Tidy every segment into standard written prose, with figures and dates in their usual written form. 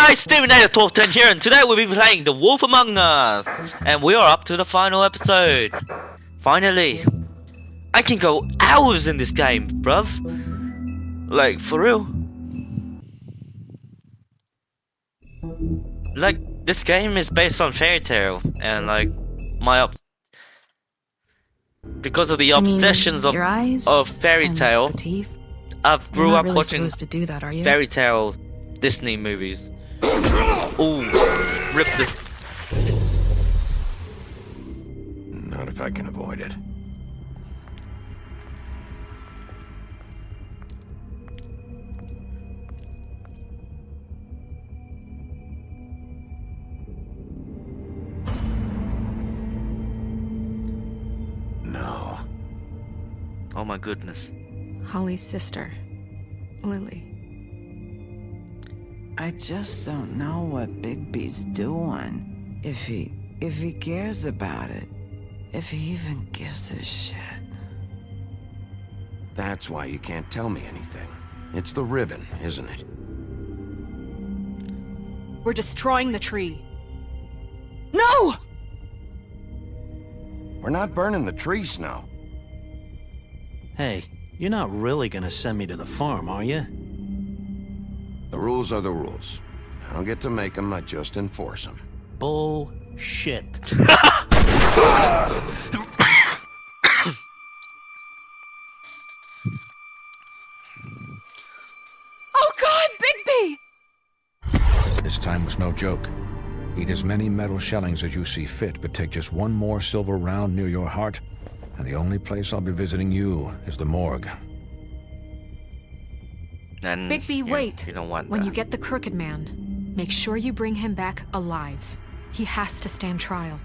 guys, Stevenator Top 10 here, and today we'll be playing The Wolf Among Us, and we are up to the final episode. Finally, I can go hours in this game, bruv. Like, for real. Like, this game is based on fairy tale, and like, because of the obsessions of fairy tale, I grew up watching fairy tale Disney movies. Ooh, rip this. Not if I can avoid it. No. Oh my goodness. Holly's sister, Lily. I just don't know what Bigby's doing. If he cares about it. If he even gives a shit. That's why you can't tell me anything. It's the ribbon, isn't it? We're destroying the tree. No! We're not burning the tree, Snow. Hey, you're not really gonna send me to the farm, are you? The rules are the rules. I don't get to make them, I just enforce them. Bullshit. Oh God, Bigby! This time was no joke. Eat as many metal shellings as you see fit, but take just one more silver round near your heart, and the only place I'll be visiting you is the morgue. And Bigby, wait. You don't want when that. you get the Crooked Man, make sure you bring him back alive. He has to stand trial.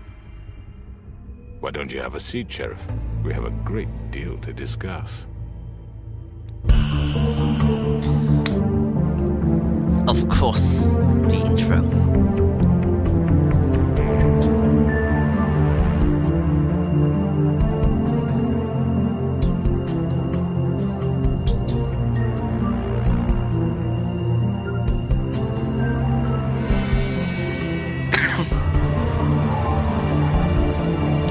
Why don't you have a seat, Sheriff? We have a great deal to discuss. Of course, the intro.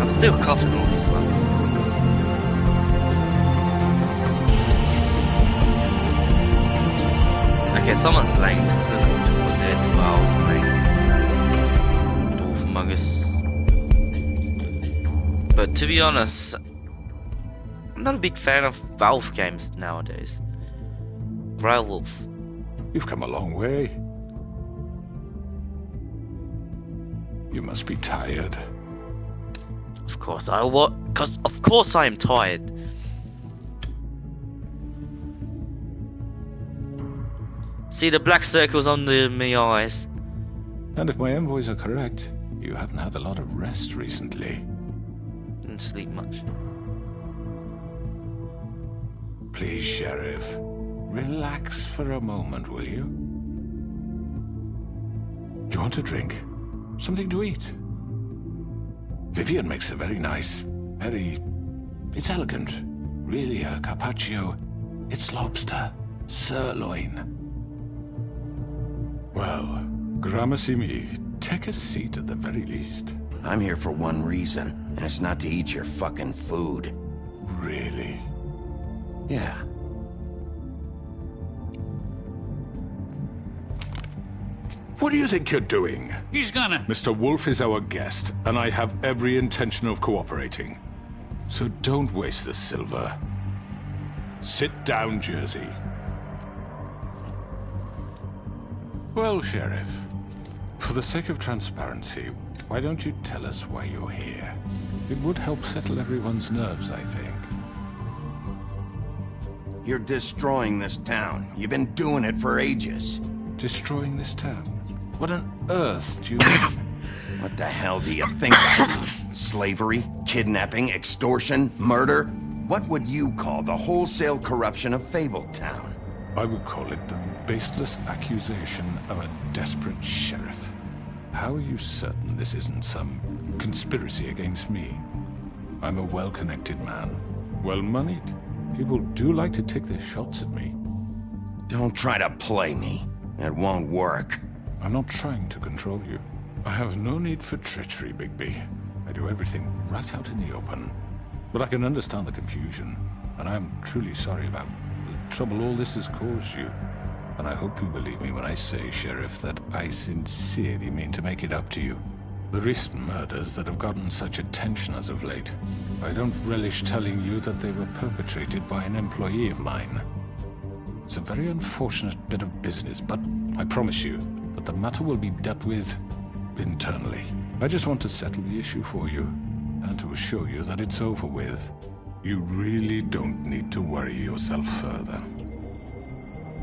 I'm still coughing all these ones. Okay, someone's playing while I was playing The Wolf Among Us. But to be honest, I'm not a big fan of Valve games nowadays. Cry Wolf. You've come a long way. You must be tired. Of course I what? Cause of course I am tired. See the black circles under my eyes. And if my envoys are correct, you haven't had a lot of rest recently. Didn't sleep much. Please, Sheriff, relax for a moment, will you? Do you want a drink? Something to eat? Vivian makes a very nice, it's elegant. Really a carpaccio. It's lobster, sirloin. Well, gramercy me, take a seat at the very least. I'm here for one reason, and it's not to eat your fucking food. Really? Yeah. What do you think you're doing? He's gonna... Mr. Wolf is our guest, and I have every intention of cooperating. So don't waste the silver. Sit down, Jersey. Well, Sheriff, for the sake of transparency, why don't you tell us why you're here? It would help settle everyone's nerves, I think. You're destroying this town. You've been doing it for ages. Destroying this town? What on earth do you mean? What the hell do you think I mean? Slavery, kidnapping, extortion, murder? What would you call the wholesale corruption of Fabletown? I would call it the baseless accusation of a desperate sheriff. How are you certain this isn't some conspiracy against me? I'm a well-connected man, well-moneyed. People do like to take their shots at me. Don't try to play me. It won't work. I'm not trying to control you. I have no need for treachery, Bigby. I do everything right out in the open. But I can understand the confusion, and I'm truly sorry about the trouble all this has caused you. And I hope you believe me when I say, Sheriff, that I sincerely mean to make it up to you. The recent murders that have gotten such attention as of late, I don't relish telling you that they were perpetrated by an employee of mine. It's a very unfortunate bit of business, but I promise you that the matter will be dealt with internally. I just want to settle the issue for you, and to assure you that it's over with. You really don't need to worry yourself further.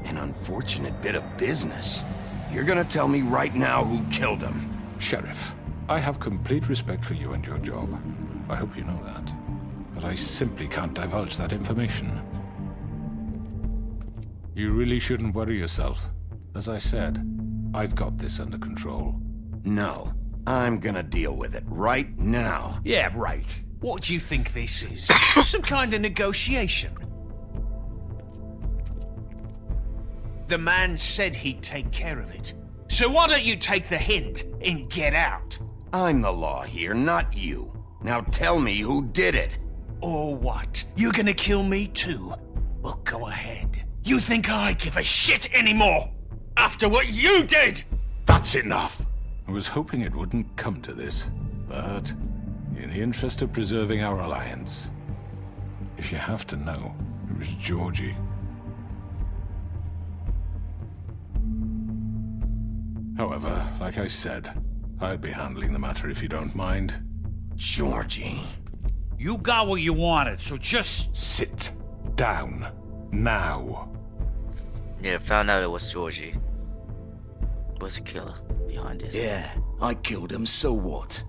An unfortunate bit of business. You're gonna tell me right now who killed him. Sheriff, I have complete respect for you and your job. I hope you know that. But I simply can't divulge that information. You really shouldn't worry yourself. As I said, I've got this under control. No, I'm gonna deal with it right now. Yeah, right. What do you think this is? Some kind of negotiation? The man said he'd take care of it. So why don't you take the hint and get out? I'm the law here, not you. Now tell me who did it. Or what? You're gonna kill me too? Well, go ahead. You think I give a shit anymore? After what you did? That's enough! I was hoping it wouldn't come to this, but in the interest of preserving our alliance, if you have to know, it was Georgie. However, like I said, I'd be handling the matter if you don't mind. Georgie. You got what you wanted, so just... Sit down. Now. Yeah, found out it was Georgie. Was the killer behind this. Yeah, I killed him, so what?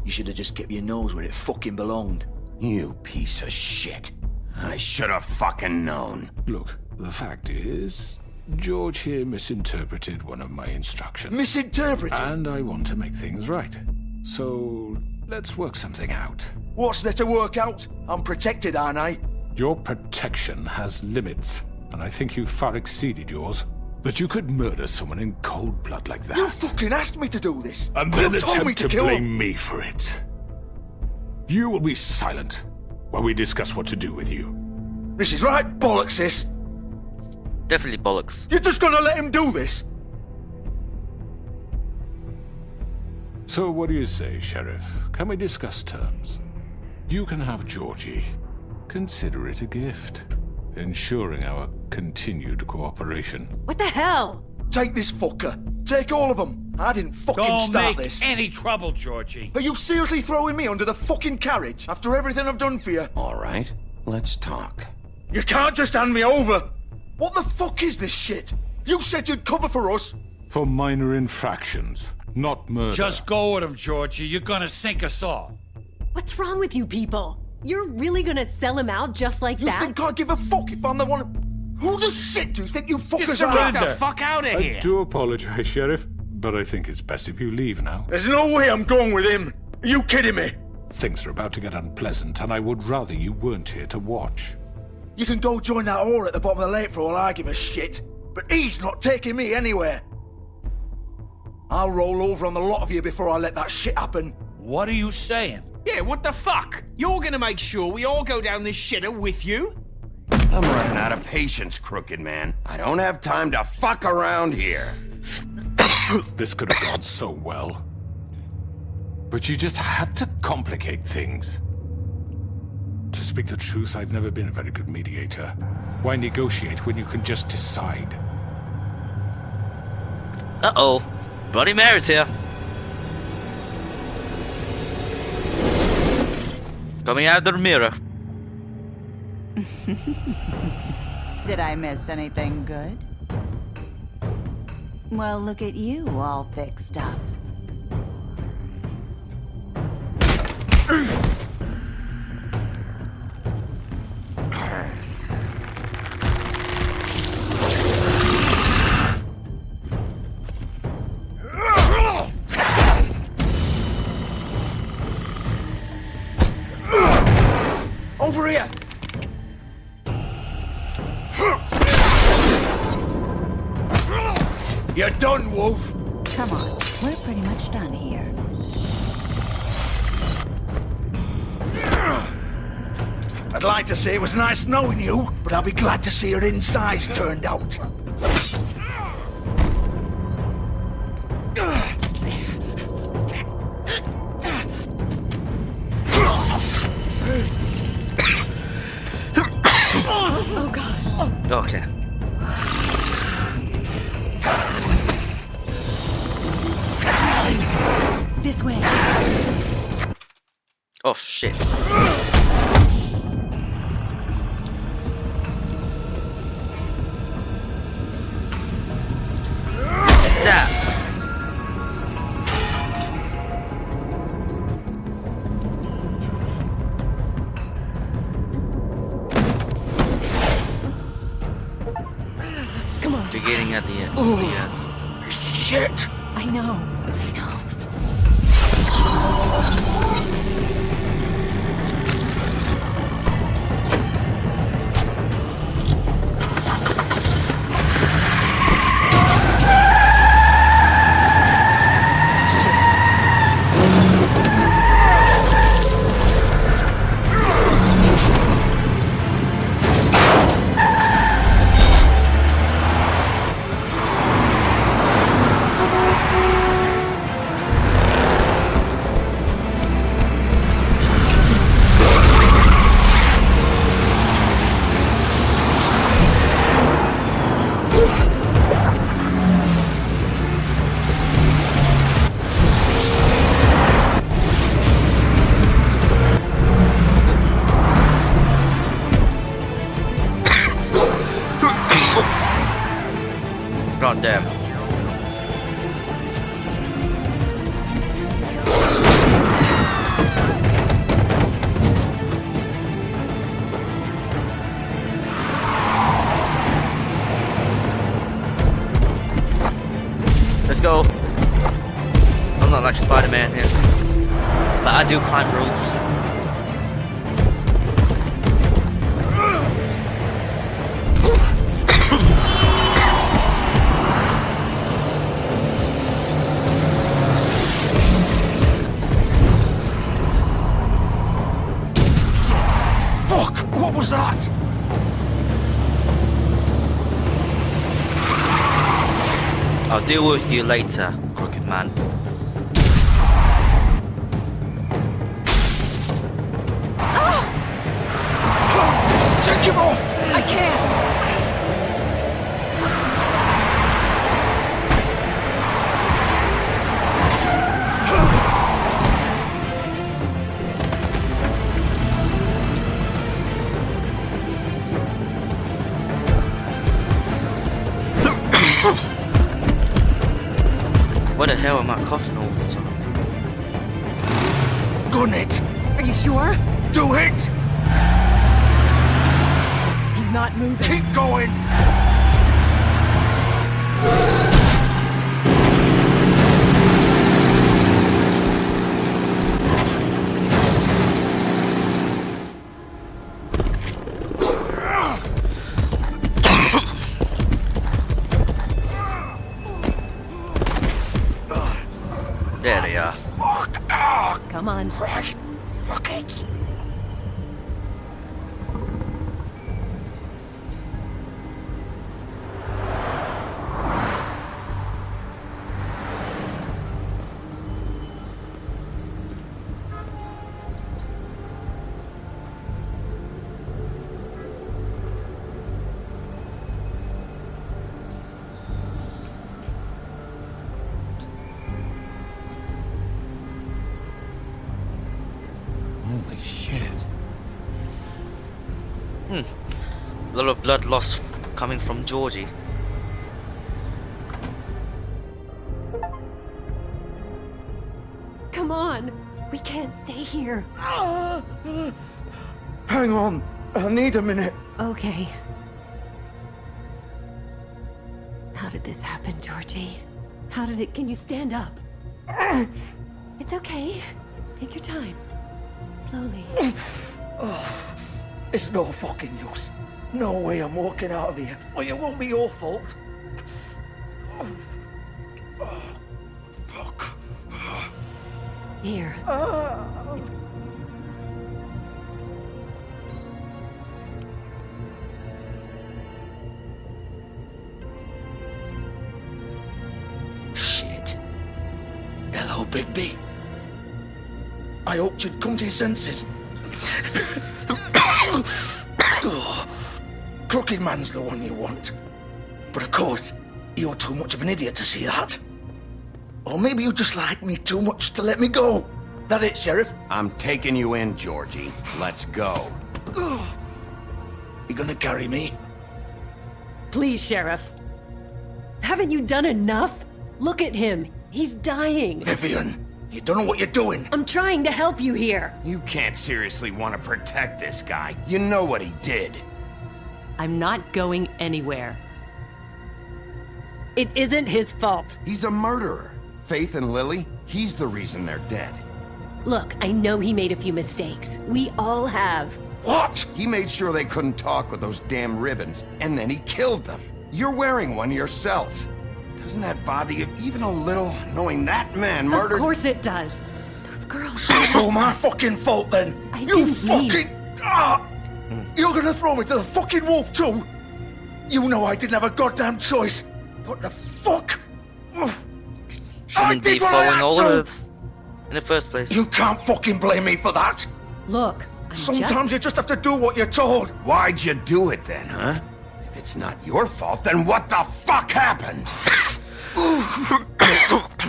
You should have just kept your nose where it fucking belonged. You piece of shit. I should have fucking known. Look, the fact is, George here misinterpreted one of my instructions. Misinterpreted? And I want to make things right. So, let's work something out. What's there to work out? I'm protected, aren't I? Your protection has limits, and I think you've far exceeded yours. That you could murder someone in cold blood like that. You fucking asked me to do this. And then you told me attempt to kill blame him. me for it. You will be silent while we discuss what to do with you. This is right bollocks, sis. Definitely bollocks. You're just gonna let him do this? So what do you say, Sheriff? Can we discuss terms? You can have Georgie. Consider it a gift, ensuring our continued cooperation. What the hell? Take this fucker. Take all of them. I didn't fucking Don't start make this. any trouble, Georgie. Are you seriously throwing me under the fucking carriage after everything I've done for you? All right, let's talk. You can't just hand me over. What the fuck is this shit? You said you'd cover for us. For minor infractions, not murder. Just go with him, Georgie. You're gonna sink us all. What's wrong with you people? You're really gonna sell him out just like You that? think I give a fuck if I'm the one? Who the shit do you think you fuckers Just are? surrender. Get the fuck out of I here! do apologize, Sheriff, but I think it's best if you leave now. There's no way I'm going with him. Are you kidding me? Things are about to get unpleasant, and I would rather you weren't here to watch. You can go join that whore at the bottom of the lake for all I give a shit. But he's not taking me anywhere. I'll roll over on the lot of you before I let that shit happen. What are you saying? Yeah, what the fuck? You're gonna make sure we all go down this shitter with you? I'm running out of patience, crooked man. I don't have time to fuck around here. This could have gone so well. But you just had to complicate things. To speak the truth, I've never been a very good mediator. Why negotiate when you can just decide? Uh-oh. Bloody Mary's here. Coming out of the mirror. Did I miss anything good? Well, look at you, all fixed up. Over here! You're done, Wolf. Come on, we're pretty much done here. I'd like to say it was nice knowing you, but I'll be glad to see your insides turned out. Oh, God. Okay. This way. Oh, shit. That. Come on. Beginning at the end. Oh, shit. I know. God damn. Let's go. I'm not like Spider-Man here, but I do climb roofs. Fuck! What was that? I'll deal with you later, crooked man. Take him off! I can't. What the hell am I coughing all the time? Gun it! Are you sure? Do it! He's not moving. Keep going! There they are. Fuck! Ah! Come on. Right! Fuck it! Holy shit. A lot of blood loss coming from Georgie. Come on. We can't stay here. Hang on. I need a minute. Okay. How did this happen, Georgie? How did it... Can you stand up? It's okay. Take your time. Slowly. It's no fucking use. No way I'm walking out of here. Well, it won't be your fault. Fuck. Here. It's... Shit. Hello, Bigby. I hoped you'd come to your senses. Crooked Man's the one you want. But of course, you're too much of an idiot to see that. Or maybe you just like me too much to let me go. That it, Sheriff? I'm taking you in, Georgie. Let's go. You gonna carry me? Please, Sheriff. Haven't you done enough? Look at him. He's dying. Vivian, you don't know what you're doing. I'm trying to help you here. You can't seriously want to protect this guy. You know what he did. I'm not going anywhere. It isn't his fault. He's a murderer. Faith and Lily, he's the reason they're dead. Look, I know he made a few mistakes. We all have. What? He made sure they couldn't talk with those damn ribbons, and then he killed them. You're wearing one yourself. Doesn't that bother you even a little, knowing that man murdered... Of course it does. Those girls... So it's all my fucking fault then. I You didn't fucking... You're gonna throw me to the fucking wolf too? You know I didn't have a goddamn choice. What the fuck? Shouldn't be following all of this in the first place. You can't fucking blame me for that. Look, Sometimes you just have to do what you're told. Why'd you do it then, huh? If it's not your fault, then what the fuck happened?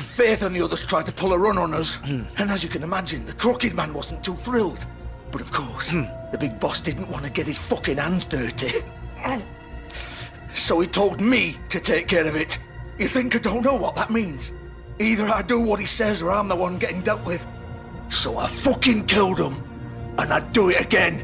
Faith and the others tried to pull a run on us. And as you can imagine, the Crooked Man wasn't too thrilled. But of course, the big boss didn't want to get his fucking hands dirty. So he told me to take care of it. You think I don't know what that means? Either I do what he says or I'm the one getting dealt with. So I fucking killed him. And I'd do it again.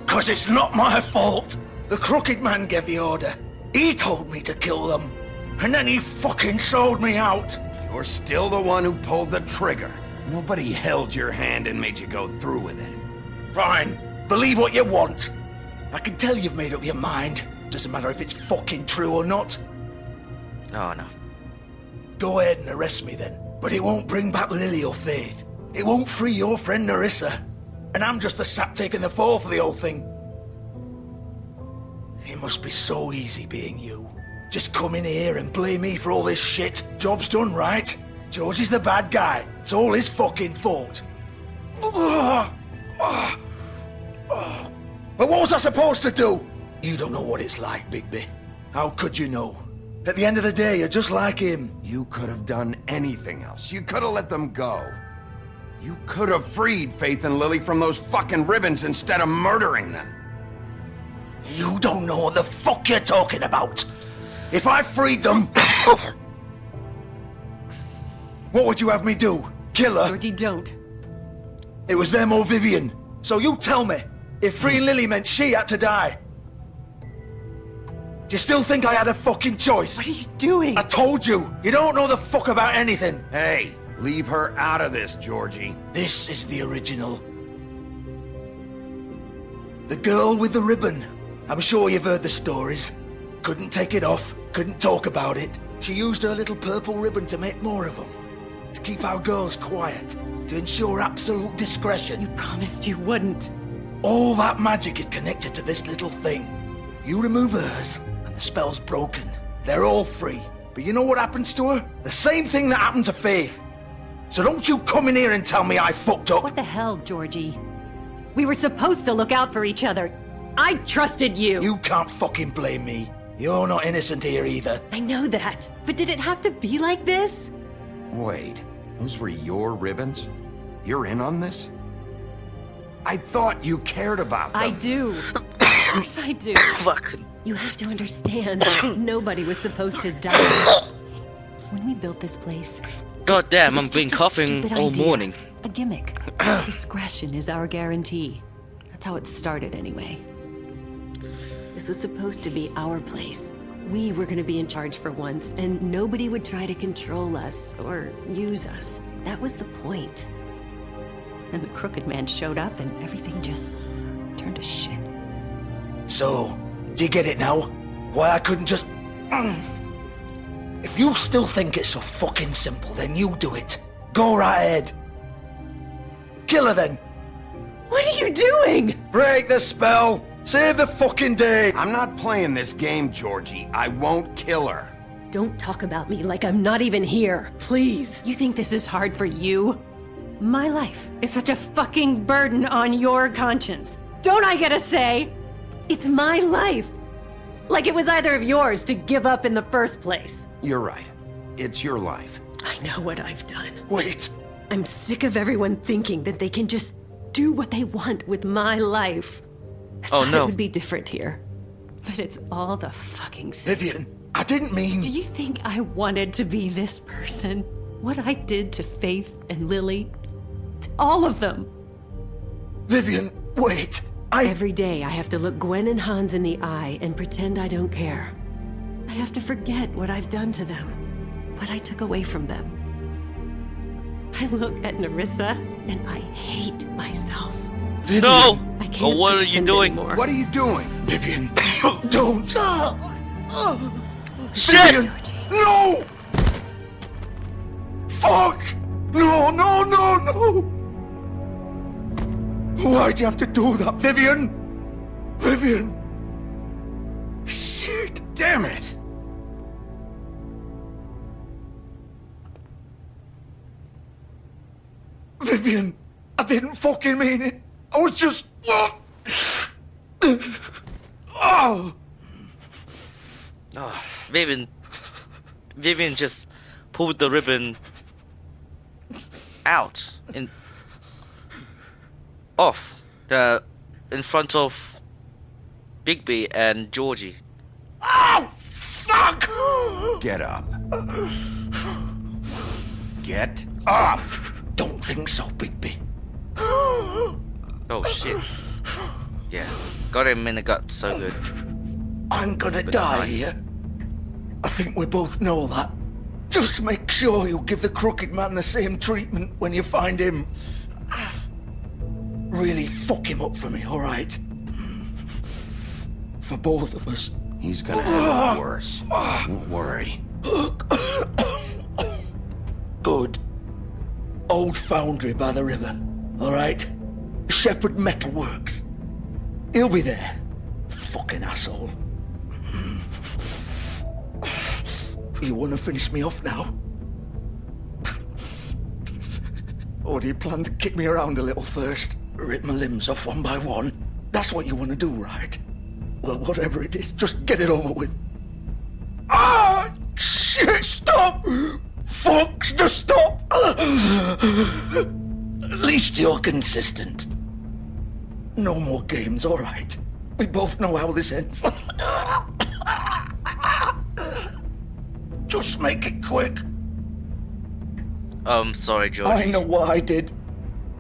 'Cause it's not my fault. The Crooked Man gave the order. He told me to kill them. And then he fucking sold me out. You're still the one who pulled the trigger. Nobody held your hand and made you go through with it. Fine. Believe what you want. I can tell you've made up your mind. Doesn't matter if it's fucking true or not. Oh no. Go ahead and arrest me then. But it won't bring back Lily or Faith. It won't free your friend Narissa. And I'm just the sap taking the fall for the whole thing. It must be so easy being you. Just come in here and blame me for all this shit. Job's done, right? Georgie's the bad guy. It's all his fucking fault. But what was I supposed to do? You don't know what it's like, Bigby. How could you know? At the end of the day, you're just like him. You could have done anything else. You could have let them go. You could have freed Faith and Lily from those fucking ribbons instead of murdering them. You don't know what the fuck you're talking about. If I freed them... What would you have me do? Kill her? Georgie, don't. It was them or Vivian. So you tell me, if freeing Lily meant she had to die. Do you still think I had a fucking choice? What are you doing? I told you, you don't know the fuck about anything. Hey, leave her out of this, Georgie. This is the original. The girl with the ribbon. I'm sure you've heard the stories. Couldn't take it off, couldn't talk about it. She used her little purple ribbon to make more of them. To keep our girls quiet. To ensure absolute discretion. You promised you wouldn't. All that magic is connected to this little thing. You remove hers, and the spell's broken. They're all free. But you know what happens to her? The same thing that happened to Faith. So don't you come in here and tell me I fucked up. What the hell, Georgie? We were supposed to look out for each other. I trusted you. You can't fucking blame me. You're not innocent here either. I know that. But did it have to be like this? Wait, those were your ribbons? You're in on this? I thought you cared about them. I do. Of course I do. Fuck. You have to understand, nobody was supposed to die. When we built this place... God damn, it was I've been just a coughing stupid all idea. morning. A gimmick. Discretion is our guarantee. That's how it started anyway. This was supposed to be our place. We were going to be in charge for once, and nobody would try to control us or use us. That was the point. Then the Crooked Man showed up and everything just turned to shit. So, do you get it now? Why I couldn't just... If you still think it's so fucking simple, then you do it. Go right ahead. Kill her then. What are you doing? Break the spell. Save the fucking day. I'm not playing this game, Georgie. I won't kill her. Don't talk about me like I'm not even here, please. You think this is hard for you? My life is such a fucking burden on your conscience. Don't I get a say? It's my life. Like it was either of yours to give up in the first place. You're right. It's your life. I know what I've done. Wait. I'm sick of everyone thinking that they can just do what they want with my life. I thought it would be different here. But it's all the fucking same. Vivian, I didn't mean... Do you think I wanted to be this person? What I did to Faith and Lily? To all of them? Vivian, wait. Every day I have to look Gwen and Hans in the eye and pretend I don't care. I have to forget what I've done to them. What I took away from them. I look at Nerissa and I hate myself. Vivian. No! I can't What are you doing? anymore. What are you doing? Vivian, don't. Shit! Vivian, no! Fuck! No, no, no, no! Why'd you have to do that, Vivian? Vivian! Shit! Damn it! Vivian, I didn't fucking mean it. I was just... Oh. Oh, Vivian just pulled the ribbon out and off in front of Bigby and Georgie. Oh, fuck! Get up. Get up! Don't think so, Bigby. Oh shit. Yeah, got him in the gut so good. I'm gonna die here. I think we both know that. Just make sure you give the crooked man the same treatment when you find him. Really fuck him up for me, alright? For both of us. He's gonna have it worse. Don't worry. Good. Old foundry by the river, alright? Shepherd Metalworks. He'll be there. Fucking asshole. You wanna finish me off now? Or do you plan to kick me around a little first? Rip my limbs off one by one? That's what you wanna do, right? Well, whatever it is, just get it over with. Ah! Shit, stop! Fuck, just stop! At least you're consistent. No more games, alright? We both know how this ends. Just make it quick. Sorry, Georgie. I know what I did.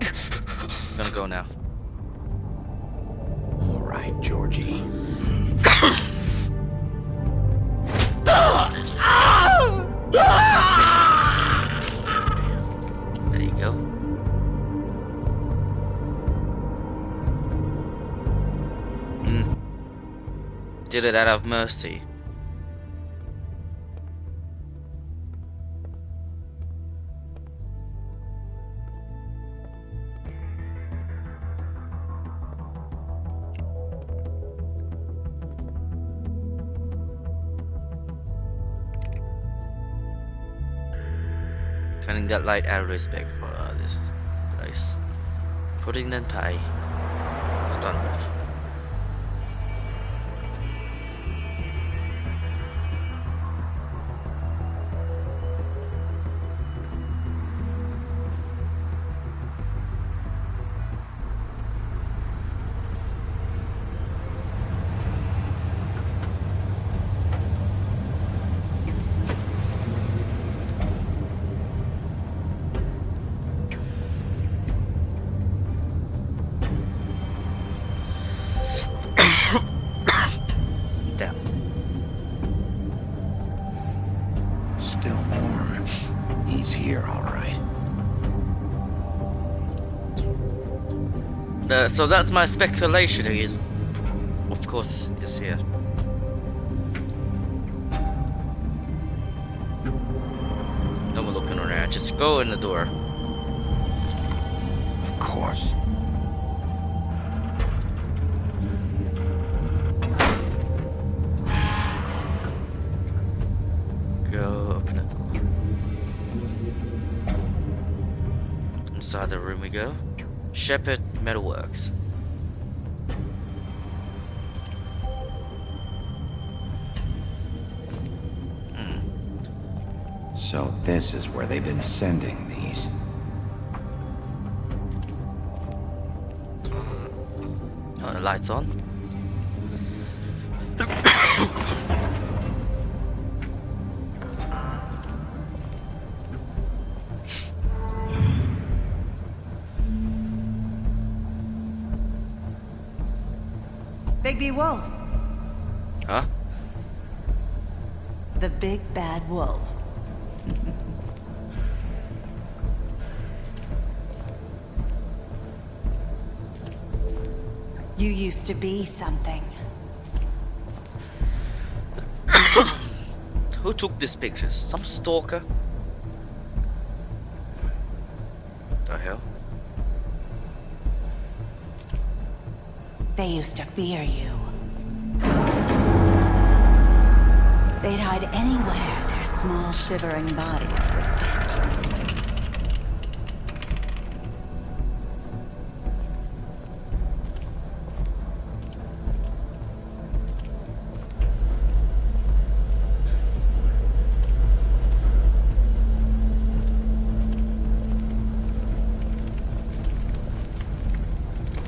I'm gonna go now. All right, Georgie. There you go. Did it out of mercy. Turning that light out of respect for this place. Putting then pay. It's done with. Still warm. He's here, all right. So that's my speculation. He is, of course, is here. Go in the door. Of course. Go open the door. Inside the room we go. Shepherd Metalworks. So this is where they've been sending these. Oh, the lights on. Bigby Wolf. Huh? The big bad wolf. You used to be something. Who took these pictures? Some stalker? The hell? They used to fear you. They'd hide anywhere their small shivering bodies would fit.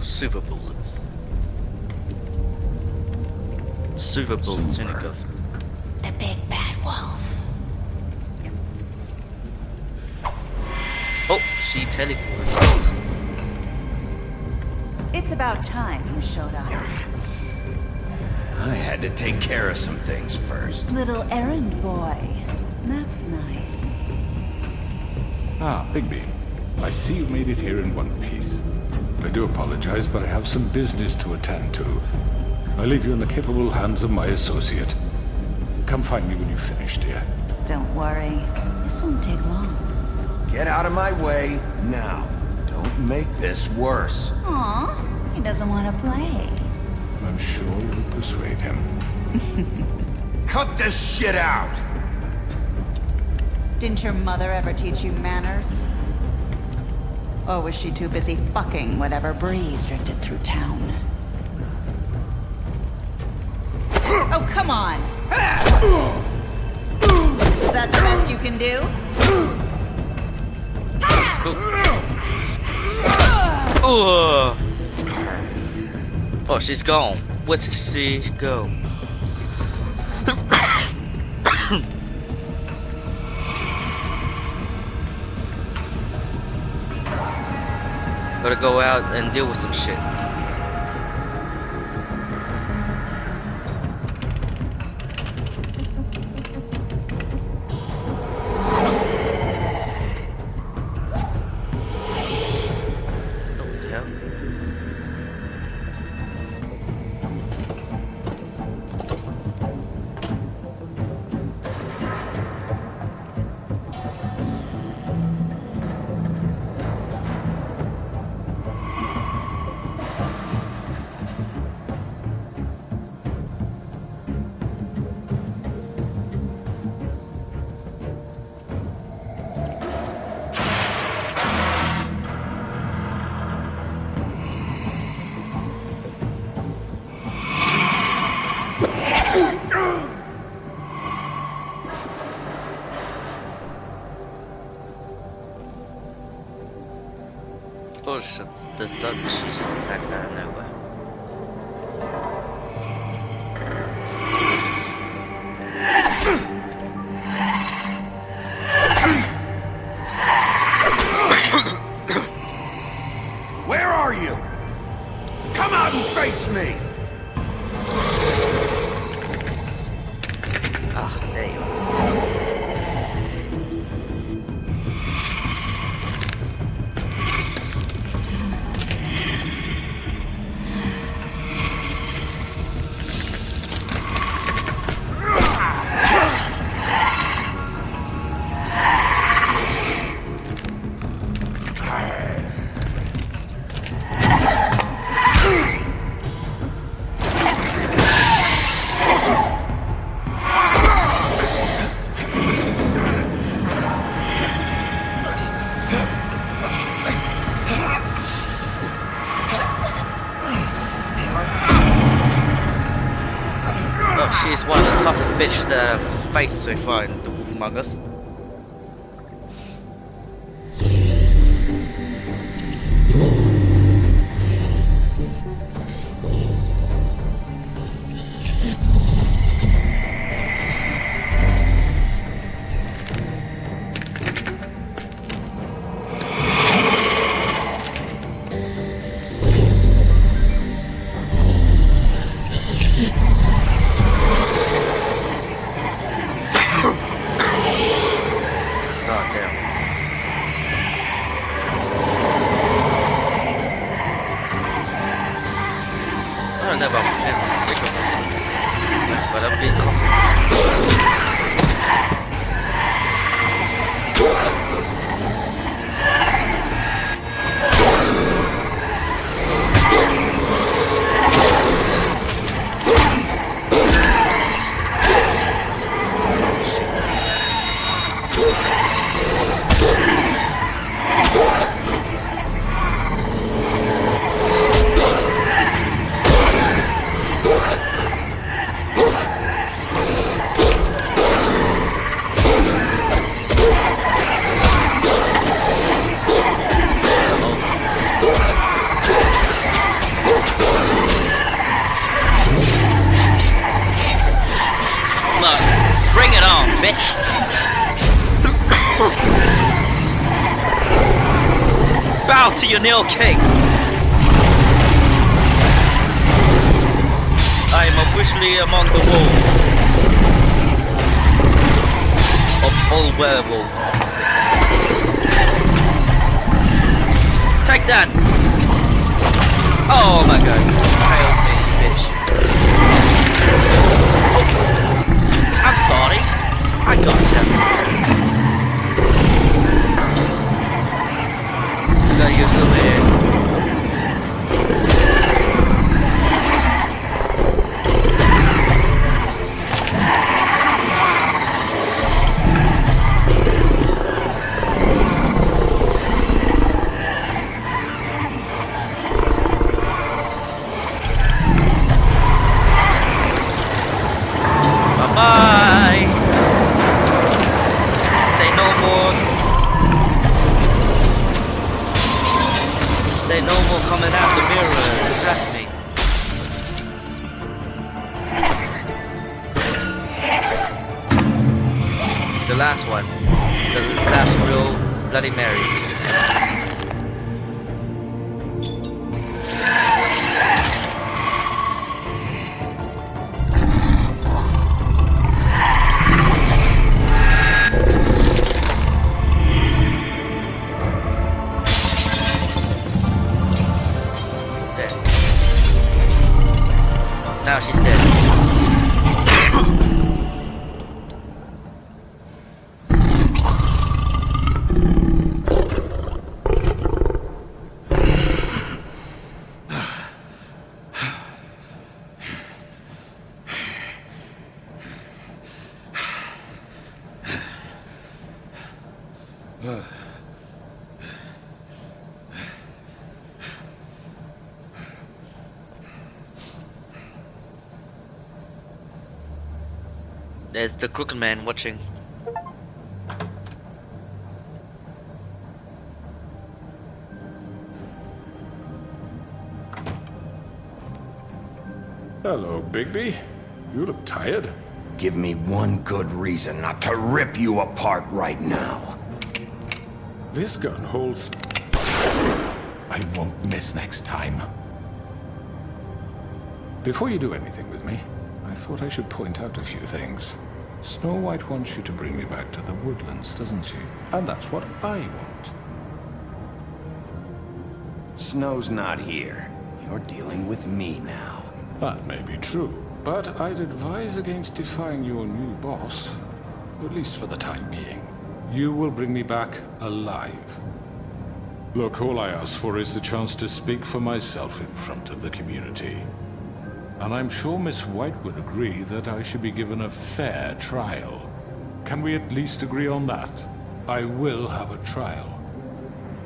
Super bullets. Super bullets in a cuff. The big bad wolf. Oh, she teleports. It's about time you showed up. I had to take care of some things first. Little errand boy. That's nice. Ah, Bigby. I see you made it here in one piece. I do apologize, but I have some business to attend to. I leave you in the capable hands of my associate. Come find me when you've finished, dear. Don't worry. This won't take long. Get out of my way now. Don't make this worse. Aw, he doesn't want to play. I'm sure you'll persuade him. Cut this shit out! Didn't your mother ever teach you manners? Or was she too busy fucking whatever breeze drifted through town? Oh, come on! Is that the best you can do? Oh, oh, she's gone. Where did she go? Gotta go out and deal with some shit. What the hell? Oh shit, the sun she just attacks out of nowhere. Where are you? Come out and face me! Ah, there you are. bitch face so far in The Wolf Among Us. Bow to your Neo King. I am officially among the wolves of all werewolves. Take that! Oh my god. Help me, bitch. I'm sorry. I gotcha. You're still there. Bye-bye. Say no more. Say no more coming out the mirror and attack me. The last one. The last real Bloody Mary. Now she's dead. There's the crooked man watching. Hello, Bigby. You look tired. Give me one good reason not to rip you apart right now. This gun holds... I won't miss next time. Before you do anything with me, I thought I should point out a few things. Snow White wants you to bring me back to the woodlands, doesn't she? And that's what I want. Snow's not here. You're dealing with me now. That may be true, but I'd advise against defying your new boss, at least for the time being. You will bring me back alive. Look, all I ask for is the chance to speak for myself in front of the community. And I'm sure Miss White would agree that I should be given a fair trial. Can we at least agree on that? I will have a trial.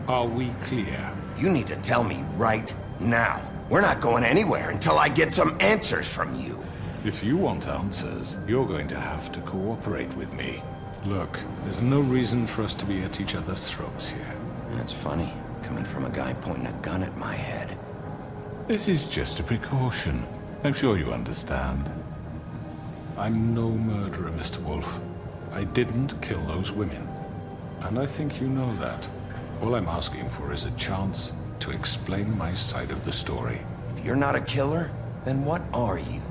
Are we clear? You need to tell me right now. We're not going anywhere until I get some answers from you. If you want answers, you're going to have to cooperate with me. Look, there's no reason for us to be at each other's throats here. That's funny, coming from a guy pointing a gun at my head. This is just a precaution. I'm sure you understand. I'm no murderer, Mr. Wolf. I didn't kill those women. And I think you know that. All I'm asking for is a chance to explain my side of the story. If you're not a killer, then what are you?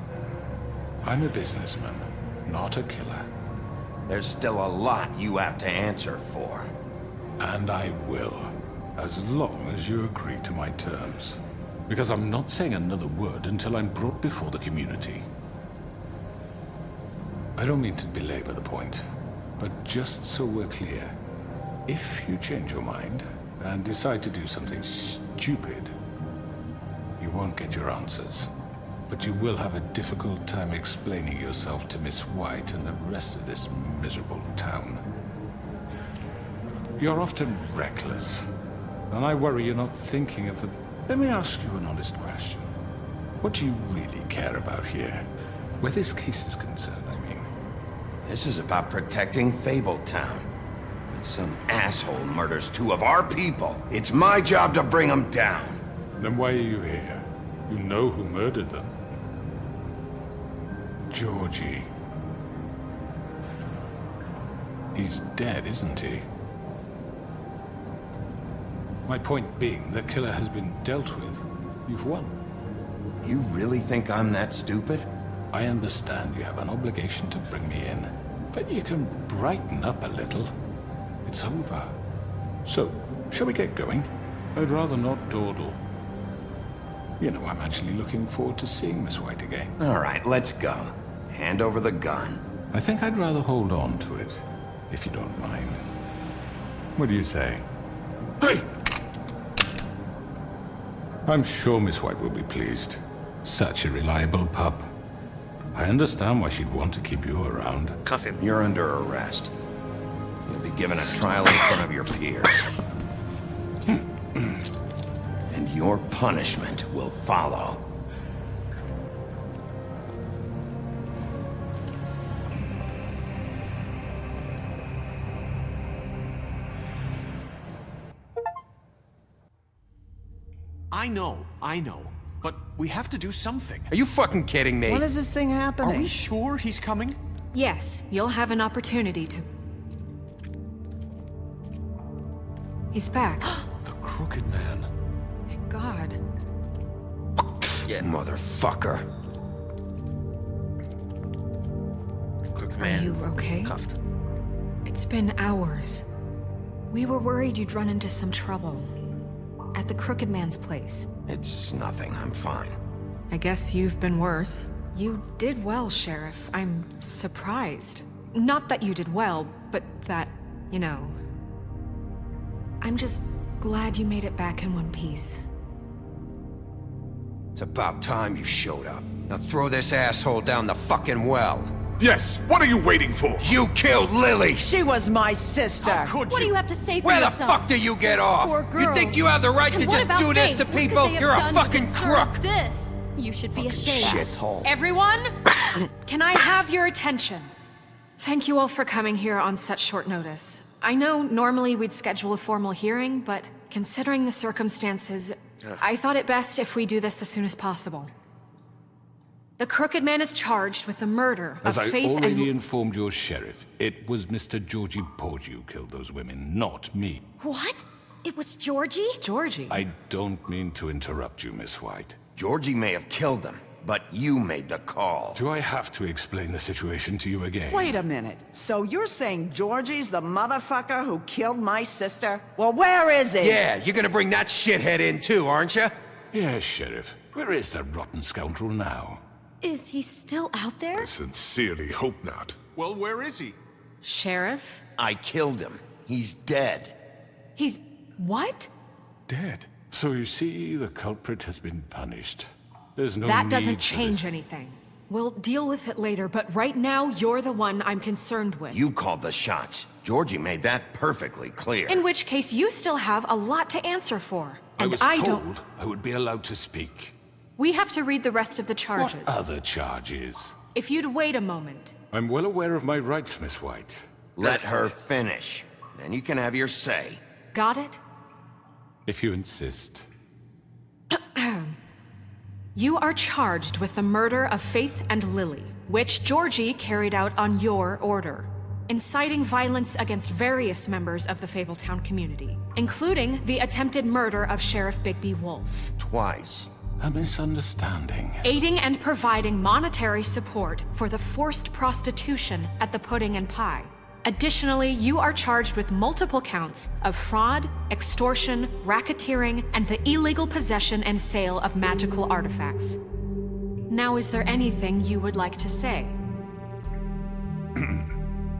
I'm a businessman, not a killer. There's still a lot you have to answer for. And I will, as long as you agree to my terms. Because I'm not saying another word until I'm brought before the community. I don't mean to belabor the point, but just so we're clear, if you change your mind and decide to do something stupid, you won't get your answers. But you will have a difficult time explaining yourself to Miss White and the rest of this miserable town. You're often reckless, and I worry you're not thinking of the... Let me ask you an honest question. What do you really care about here? Where this case is concerned, I mean. This is about protecting Fabletown. When some asshole murders two of our people, it's my job to bring them down. Then why are you here? You know who murdered them. Georgie. He's dead, isn't he? My point being, the killer has been dealt with. You've won. You really think I'm that stupid? I understand you have an obligation to bring me in, but you can brighten up a little. It's over. So, shall we get going? I'd rather not dawdle. You know, I'm actually looking forward to seeing Miss White again. All right, let's go. Hand over the gun. I think I'd rather hold on to it, if you don't mind. What do you say? Hey! I'm sure Miss White will be pleased. Such a reliable pup. I understand why she'd want to keep you around. Cuff him. You're under arrest. You'll be given a trial in front of your peers. And your punishment will follow. I know. But we have to do something. Are you fucking kidding me? When is this thing happening? Are we sure he's coming? Yes, you'll have an opportunity to... He's back. The Crooked Man. Thank God. Yeah. Motherfucker. Crooked Are man. you okay? Cuffed. It's been hours. We were worried you'd run into some trouble. At the Crooked Man's place. It's nothing, I'm fine. I guess you've been worse. You did well, Sheriff. I'm surprised. Not that you did well, but that, you know... I'm just glad you made it back in one piece. It's about time you showed up. Now throw this asshole down the fucking well. Yes, what are you waiting for? You killed Lily! She was my sister. How could What do you? you have to say for Where the yourself? fuck do you get These off? poor You think girls. you have the right And to what just about do this Faith? to What could people? they have You're a done to fucking deserve crook! This. You should be ashamed. Shithole. Everyone, can I have your attention? Thank you all for coming here on such short notice. I know normally we'd schedule a formal hearing, but considering the circumstances, I thought it best if we do this as soon as possible. The Crooked Man is charged with the murder As of I Faith already and... informed your sheriff, it was Mr. Georgie Porgy who killed those women, not me. What? It was Georgie? Georgie? I don't mean to interrupt you, Miss White. Georgie may have killed them, but you made the call. Do I have to explain the situation to you again? Wait a minute. So you're saying Georgie's the motherfucker who killed my sister? Well, where is he? Yeah, you're gonna bring that shithead in too, aren't you? Yes, Sheriff. Where is that rotten scoundrel now? Is he still out there? Sincerely hope not. Well, where is he? Sheriff? I killed him. He's dead. He's... what? Dead. So you see, the culprit has been punished. There's no That need doesn't for change this. anything. We'll deal with it later, but right now, you're the one I'm concerned with. You called the shots. Georgie made that perfectly clear. In which case, you still have a lot to answer for. I And was I told don't... I would be allowed to speak. We have to read the rest of the charges. What other charges? if you'd wait a moment. I'm well aware of my rights, Miss White. Let her finish. Then you can have your say. Got it? If you insist. You are charged with the murder of Faith and Lily, which Georgie carried out on your order, inciting violence against various members of the Fabletown community, including the attempted murder of Sheriff Bigby Wolf. Twice. A misunderstanding. Aiding and providing monetary support for the forced prostitution at the Pudding and Pie. Additionally, you are charged with multiple counts of fraud, extortion, racketeering, and the illegal possession and sale of magical artifacts. Now, is there anything you would like to say?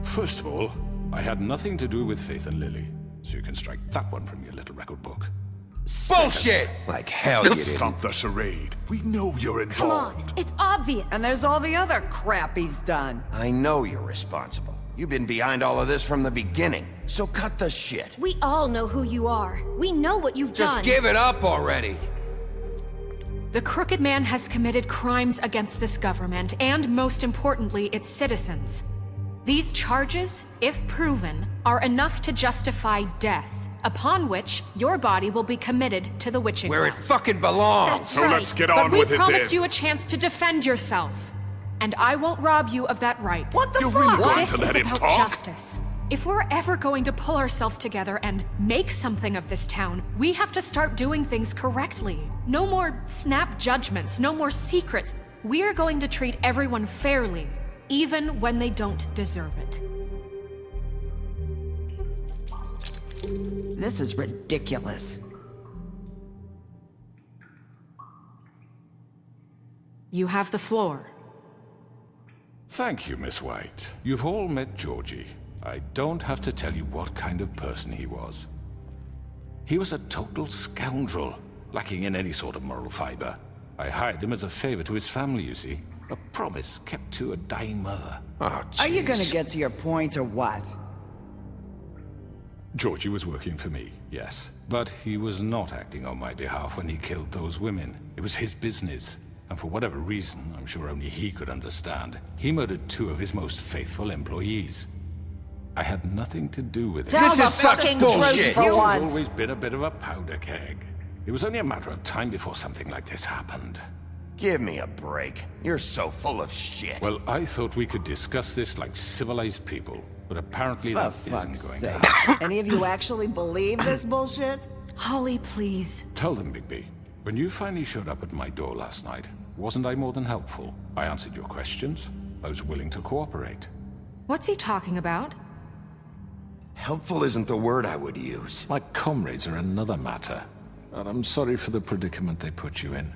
First of all, I had nothing to do with Faith and Lily, so you can strike that one from your little record book. Bullshit! Like hell you didn't. Stop the charade. We know you're involved. Come on, it's obvious. And there's all the other crap he's done. I know you're responsible. You've been behind all of this from the beginning, so cut the shit. We all know who you are. We know what you've done. Just give it up already. The Crooked Man has committed crimes against this government, and most importantly, its citizens. These charges, if proven, are enough to justify death, upon which your body will be committed to the witching Where it well. fucking belongs. That's So right. let's get on but with we it promised then. you a chance to defend yourself. And I won't rob you of that right. What the You're fuck? really going This to is let him about talk? justice. If we're ever going to pull ourselves together and make something of this town, we have to start doing things correctly. No more snap judgments, no more secrets. We are going to treat everyone fairly, even when they don't deserve it. This is ridiculous. You have the floor. Thank you, Miss White. You've all met Georgie. I don't have to tell you what kind of person he was. He was a total scoundrel, lacking in any sort of moral fiber. I hired him as a favor to his family, you see. A promise kept to a dying mother. Oh, Are you jeez. gonna get to your point or what? Georgie was working for me, yes. But he was not acting on my behalf when he killed those women. It was his business. And for whatever reason, I'm sure only he could understand, he murdered 2 of his most faithful employees. I had nothing to do with it. Tell This the is such fucking bullshit. truth for He's once. always been a bit of a powder keg. It was only a matter of time before something like this happened. Give me a break. You're so full of shit. Well, I thought we could discuss this like civilized people, but apparently For that fuck's isn't going to sake. happen. Any of you actually believe this bullshit? Holly, please. Tell them, Bigby. When you finally showed up at my door last night, wasn't I more than helpful? I answered your questions. I was willing to cooperate. What's he talking about? Helpful isn't the word I would use. My comrades are another matter, and I'm sorry for the predicament they put you in.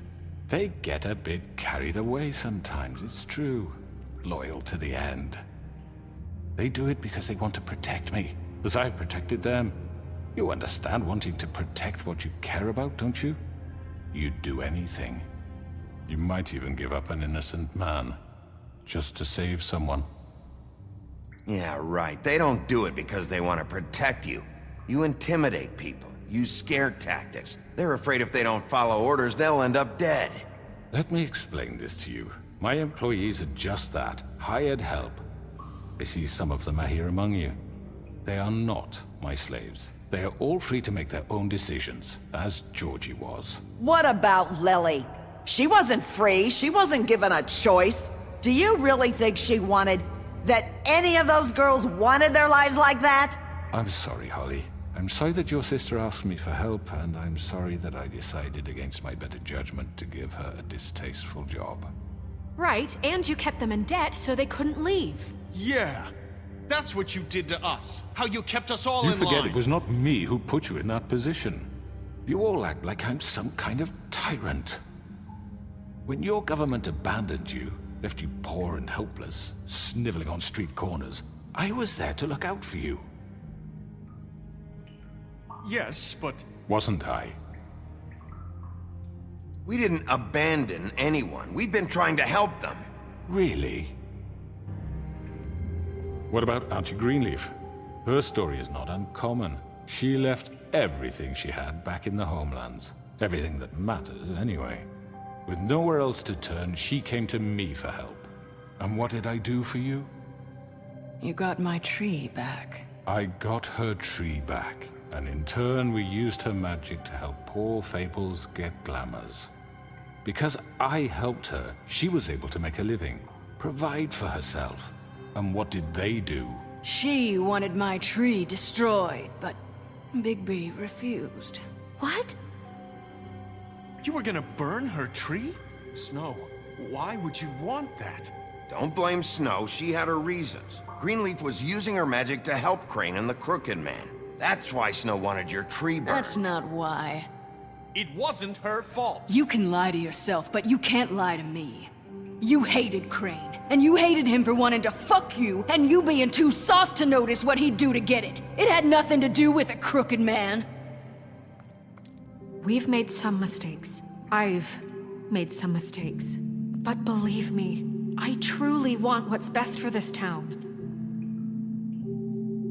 They get a bit carried away sometimes, it's true. Loyal to the end. They do it because they want to protect me, as I've protected them. You understand wanting to protect what you care about, don't you? You'd do anything. You might even give up an innocent man, just to save someone. Yeah, right. They don't do it because they want to protect you. You intimidate people, use scare tactics. They're afraid if they don't follow orders, they'll end up dead. Let me explain this to you. My employees are just that, hired help. I see some of them are here among you. They are not my slaves. They are all free to make their own decisions, as Georgie was. What about Lily? She wasn't free. She wasn't given a choice. Do you really think she wanted... that any of those girls wanted their lives like that? I'm sorry, Holly. I'm sorry that your sister asked me for help, and I'm sorry that I decided against my better judgment to give her a distasteful job. Right, and you kept them in debt so they couldn't leave. Yeah. That's what you did to us. How you kept us all You in forget line. it was not me who put you in that position. You all act like I'm some kind of tyrant. When your government abandoned you, left you poor and helpless, sniveling on street corners, I was there to look out for you. Yes, but... Wasn't I? We didn't abandon anyone. We've been trying to help them. Really? What about Auntie Greenleaf? Her story is not uncommon. She left everything she had back in the homelands. Everything that matters, anyway. With nowhere else to turn, she came to me for help. And what did I do for you? You got my tree back. I got her tree back, and in turn we used her magic to help poor Fables get glamours. Because I helped her, she was able to make a living, provide for herself. And what did they do? She wanted my tree destroyed, but Bigby refused. What? You were gonna burn her tree? Snow, why would you want that? Don't blame Snow, she had her reasons. Greenleaf was using her magic to help Crane and the Crooked Man. That's why Snow wanted your tree burned. That's not why. It wasn't her fault. You can lie to yourself, but you can't lie to me. You hated Crane, and you hated him for wanting to fuck you, and you being too soft to notice what he'd do to get it. It had nothing to do with the Crooked Man. We've made some mistakes. I've made some mistakes. But believe me, I truly want what's best for this town.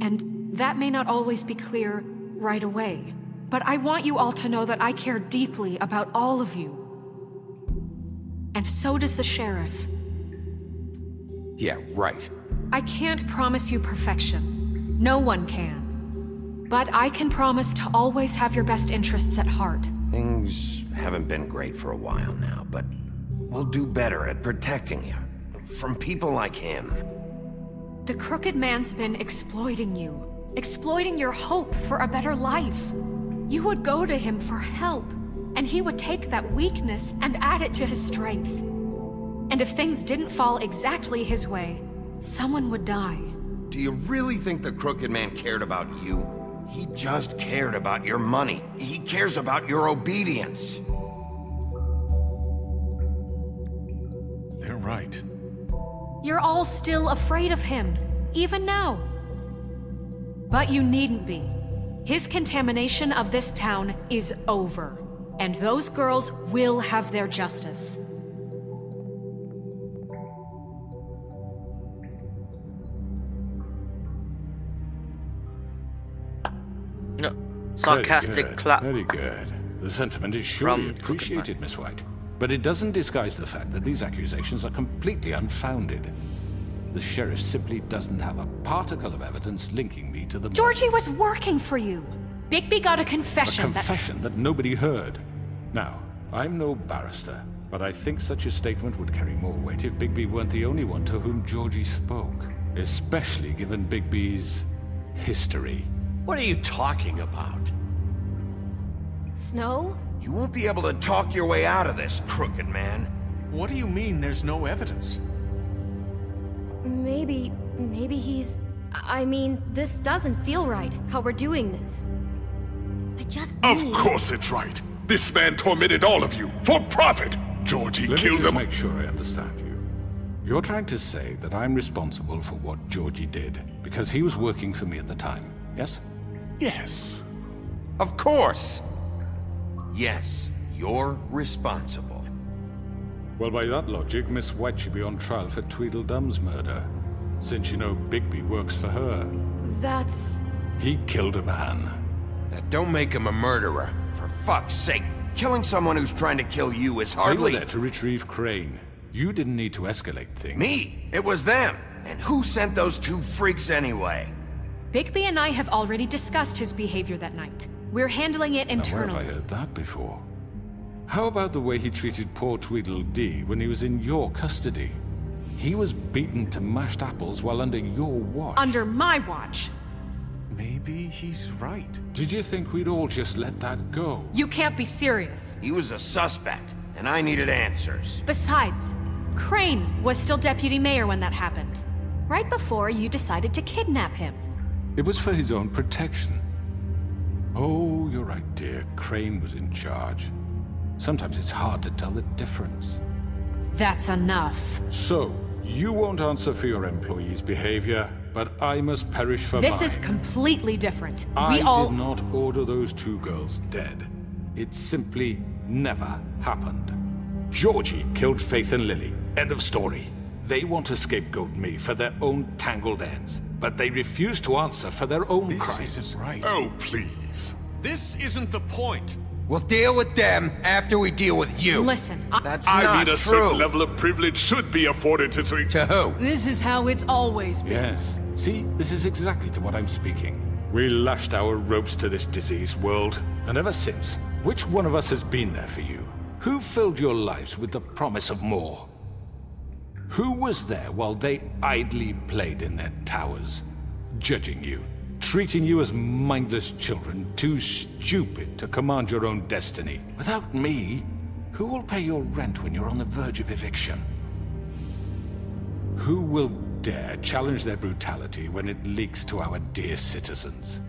And that may not always be clear right away. But I want you all to know that I care deeply about all of you. And so does the sheriff. Yeah, right. I can't promise you perfection. No one can. But I can promise to always have your best interests at heart. Things haven't been great for a while now, but we'll do better at protecting you. From people like him. The Crooked Man's been exploiting you. Exploiting your hope for a better life. You would go to him for help, and he would take that weakness and add it to his strength. And if things didn't fall exactly his way, someone would die. Do you really think the Crooked Man cared about you? He just cared about your money. He cares about your obedience. They're right. You're all still afraid of him, even now. But you needn't be. His contamination of this town is over, and those girls will have their justice. No, sarcastic clap. Very good. The sentiment is surely appreciated, Miss White. But it doesn't disguise the fact that these accusations are completely unfounded. The sheriff simply doesn't have a particle of evidence linking me to the murder. Georgie was working for you. Bigby got a confession. A confession that nobody heard. Now, I'm no barrister, but I think such a statement would carry more weight if Bigby weren't the only one to whom Georgie spoke. Especially given Bigby's history. What are you talking about? Snow? You won't be able to talk your way out of this, Crooked Man. What do you mean there's no evidence? Maybe he's... I mean, this doesn't feel right, how we're doing this. I just Of need... course it's right. This man tormented all of you, for profit. Georgie Let killed me just him. make sure I understand you. You're trying to say that I'm responsible for what Georgie did, because he was working for me at the time, yes? Yes. Of course. Yes, you're responsible. Well, by that logic, Miss White should be on trial for Tweedledum's murder, since you know Bigby works for her. That's... He killed a man. That don't make him a murderer. For fuck's sake, killing someone who's trying to kill you is They were hardly... there to retrieve Crane. You didn't need to escalate things. Me? It was them. And who sent those two freaks anyway? Bigby and I have already discussed his behavior that night. We're handling it Now, where internally. have I heard that before? How about the way he treated poor Tweedledee when he was in your custody? He was beaten to mashed apples while under your watch. Under my watch. Maybe he's right. Did you think we'd all just let that go? You can't be serious. He was a suspect, and I needed answers. Besides, Crane was still deputy mayor when that happened. Right before you decided to kidnap him. It was for his own protection. Oh, you're right, dear. Crane was in charge. Sometimes it's hard to tell the difference. That's enough. So, you won't answer for your employees' behavior, but I must perish for This mine. is completely different. I We all... did not order those two girls dead. It simply never happened. Georgie killed Faith and Lily. End of story. They want to scapegoat me for their own tangled ends, but they refuse to answer for their own crimes. This isn't right. Oh, please. This isn't the point. We'll deal with them after we deal with you. Listen, That's I not mean, a true. certain level of privilege should be afforded to... To who? This is how it's always been. Yes. See, this is exactly to what I'm speaking. We lashed our ropes to this diseased world, and ever since, which one of us has been there for you? Who filled your lives with the promise of more? Who was there while they idly played in their towers, judging you, treating you as mindless children, too stupid to command your own destiny? Without me, who will pay your rent when you're on the verge of eviction? Who will dare challenge their brutality when it leaks to our dear citizens?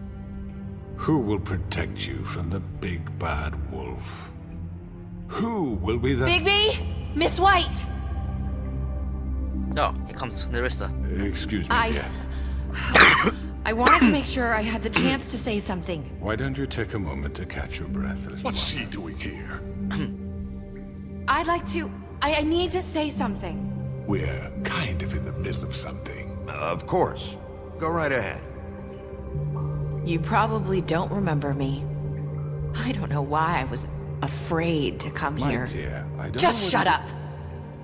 Who will protect you from the big bad wolf? Who will be the... Bigby! Miss White! Oh, here comes Nerissa. Excuse me, dear. I wanted to make sure I had the chance to say something. Why don't you take a moment to catch your breath, little What's one? she doing here? I'd like to... I need to say something. We're kind of in the middle of something. Of course. Go right ahead. You probably don't remember me. I don't know why I was afraid to come My here. dear, I don't Just know shut up.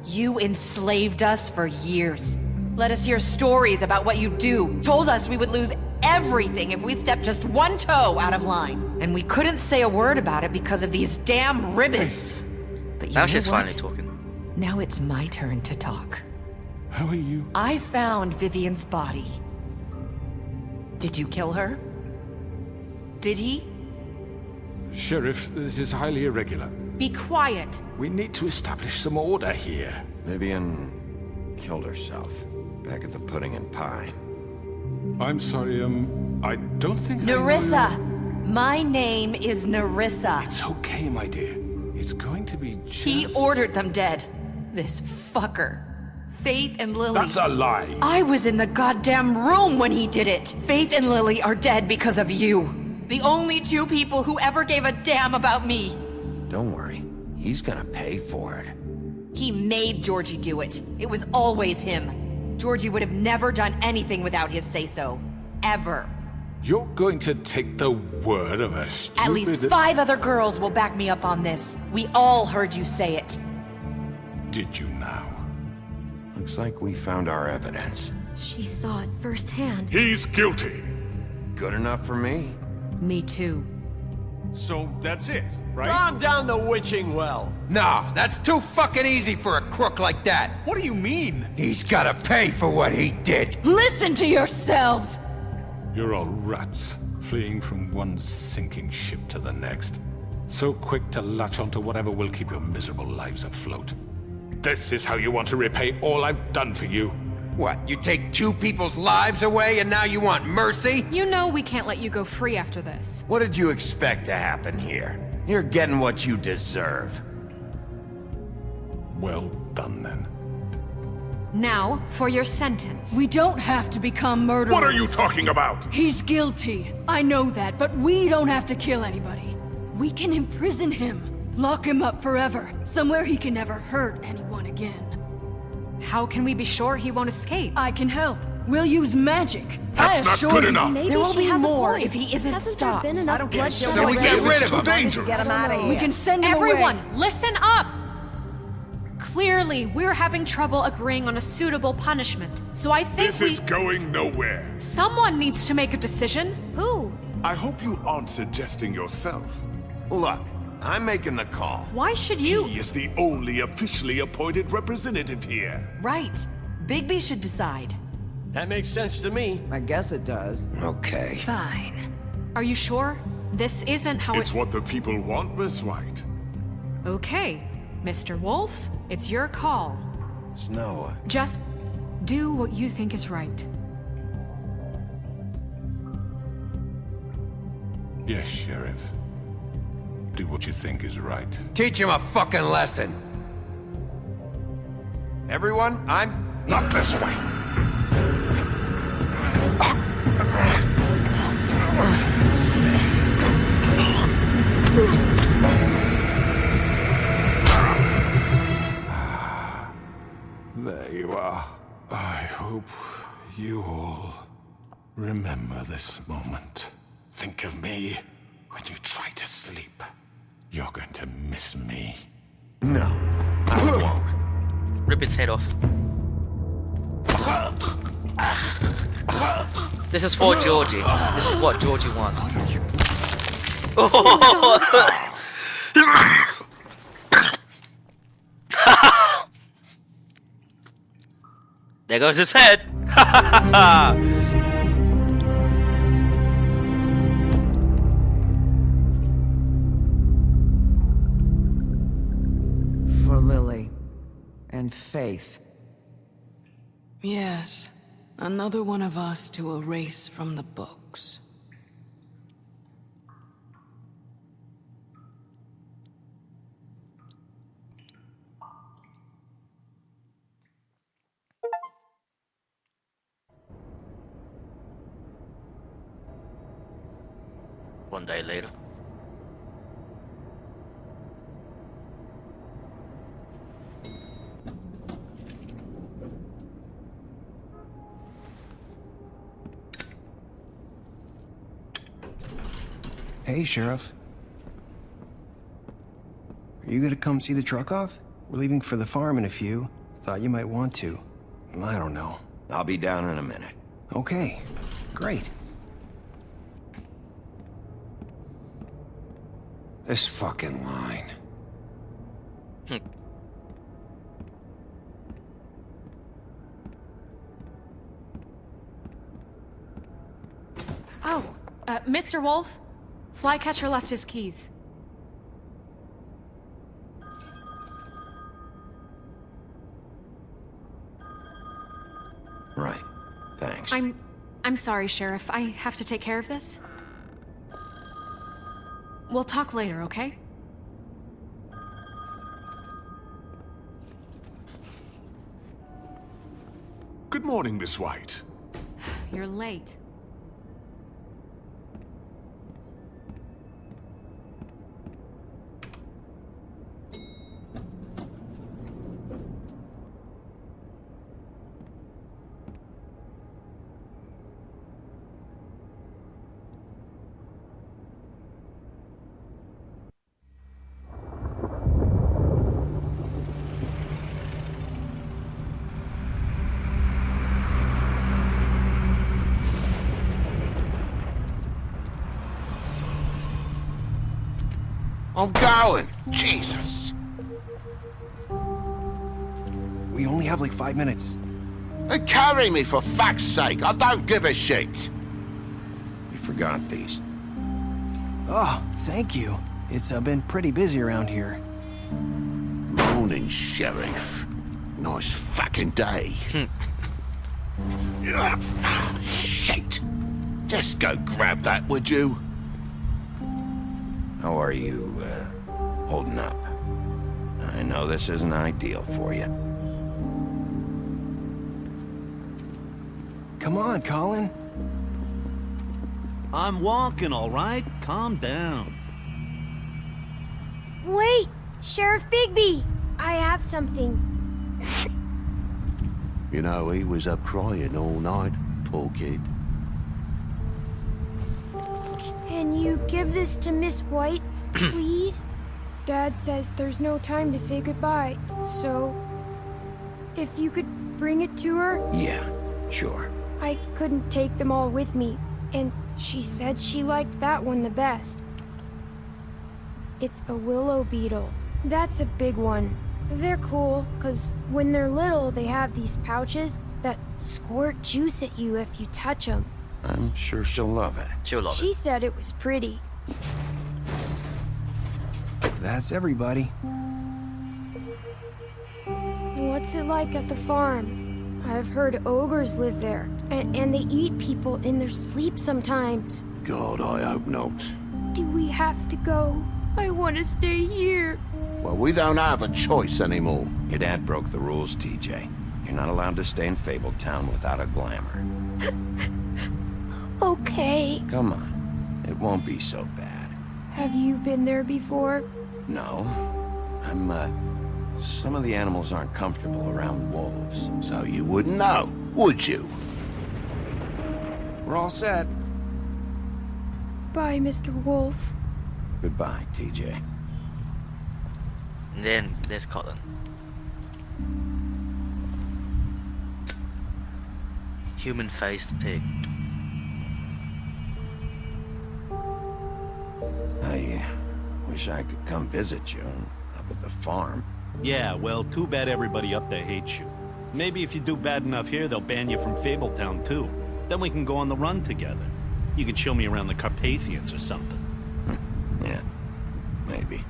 You enslaved us for years. Let us hear stories about what you do. Told us we would lose everything if we stepped just one toe out of line. And we couldn't say a word about it because of these damn ribbons. But you Now know she's what? finally talking. Now it's my turn to talk. How are you? I found Vivian's body. Did you kill her? Did he? Sheriff, this is highly irregular. be quiet. We need to establish some order here. Vivian killed herself back at the Pudding and Pie. I'm sorry, I don't think Nerissa! My name is Nerissa. It's okay, my dear. It's going to be just... He ordered them dead. This fucker. Faith and Lily. That's a lie. I was in the goddamn room when he did it. Faith and Lily are dead because of you. The only two people who ever gave a damn about me. Don't worry. He's gonna pay for it. He made Georgie do it. It was always him. Georgie would have never done anything without his say-so. Ever. You're going to take the word of a stupid... At least 5 other girls will back me up on this. We all heard you say it. Did you now? Looks like we found our evidence. She saw it firsthand. He's guilty. Good enough for me. Me too. So that's it, right? Calm down the witching well. No, that's too fucking easy for a crook like that. What do you mean? He's gotta pay for what he did. Listen to yourselves! You're all rats, fleeing from one sinking ship to the next. So quick to latch onto whatever will keep your miserable lives afloat. This is how you want to repay all I've done for you? What, you take 2 people's lives away and now you want mercy? You know we can't let you go free after this. What did you expect to happen here? You're getting what you deserve. Well done, then. Now, for your sentence. We don't have to become murderers. What are you talking about? He's guilty. I know that, but we don't have to kill anybody. We can imprison him. Lock him up forever. Somewhere he can never hurt anyone again. How can we be sure he won't escape? I can help. We'll use magic. That's not good enough. There will be has a more point. if he isn't Hasn't stopped. there been enough bloodshed? So we get rid of too him. dangerous. Get him out of here. We can send him Everyone, away. listen up! Clearly, we're having trouble agreeing on a suitable punishment. So I think This is going nowhere. someone needs to make a decision. Who? I hope you aren't suggesting yourself. Look, I'm making the call. Why should you? He is the only officially appointed representative here. Right. Bigby should decide. That makes sense to me. I guess it does. Okay. Fine. Are you sure? This isn't how It's what the people want, Miss White. Okay, Mr. Wolf, it's your call. Snow, Just do what you think is right. Yes, Sheriff. Do what you think is right. Teach him a fucking lesson. everyone, I'm... Not this way. There you are. I hope you all remember this moment. Think of me when you try to sleep. You're going to miss me. No, I won't. Rip his head off. This is for Georgie. This is what Georgie wants. There goes his head. For Lily and Faith. Yes, another one of us to erase from the books. One day later. Hey, Sheriff. Are you gonna come see the truck off? We're leaving for the farm in a few. Thought you might want to. I don't know. I'll be down in a minute. Okay, great. This fucking line. Oh, Mr. Wolf? Flycatcher left his keys. Right. Thanks. I'm sorry, Sheriff. I have to take care of this. We'll talk later, okay? Good morning, Miss White. You're late. I'm going. Jesus. We only have like 5 minutes. Carry me for fuck's sake. I don't give a shit. You forgot these. Oh, thank you. It's been pretty busy around here. Morning, Sheriff. Nice fucking day. Shit. Just go grab that, would you? How are you, holding up? I know this isn't ideal for you. Come on, Colin. I'm walking, all right? Calm down. Wait! Sheriff Bigby! I have something. You know, he was up crying all night, poor kid. Can you give this to Miss White, please? Dad says there's no time to say goodbye, so... if you could bring it to her? Yeah, sure. I couldn't take them all with me, and she said she liked that one the best. It's a willow beetle. That's a big one. They're cool, 'cause when they're little, they have these pouches that squirt juice at you if you touch them. I'm sure she'll love it. She'll love She said it was pretty. That's everybody. What's it like at the farm? I've heard ogres live there, and they eat people in their sleep sometimes. God, I hope not. Do we have to go? I want to stay here. Well, we don't have a choice anymore. Your dad broke the rules, TJ. You're not allowed to stay in Fabletown without a glamour. Okay. Come on. It won't be so bad. Have you been there before? No. Some of the animals aren't comfortable around wolves. So you wouldn't know, would you? We're all set. Bye, Mr. Wolf. Goodbye, TJ. And then there's Cotton. Human-faced pig. I wish I could come visit you up at the farm. Yeah, well, too bad everybody up there hates you. Maybe if you do bad enough here, they'll ban you from Fabletown, too. Then we can go on the run together. You can show me around the Carpathians or something. Yeah, maybe.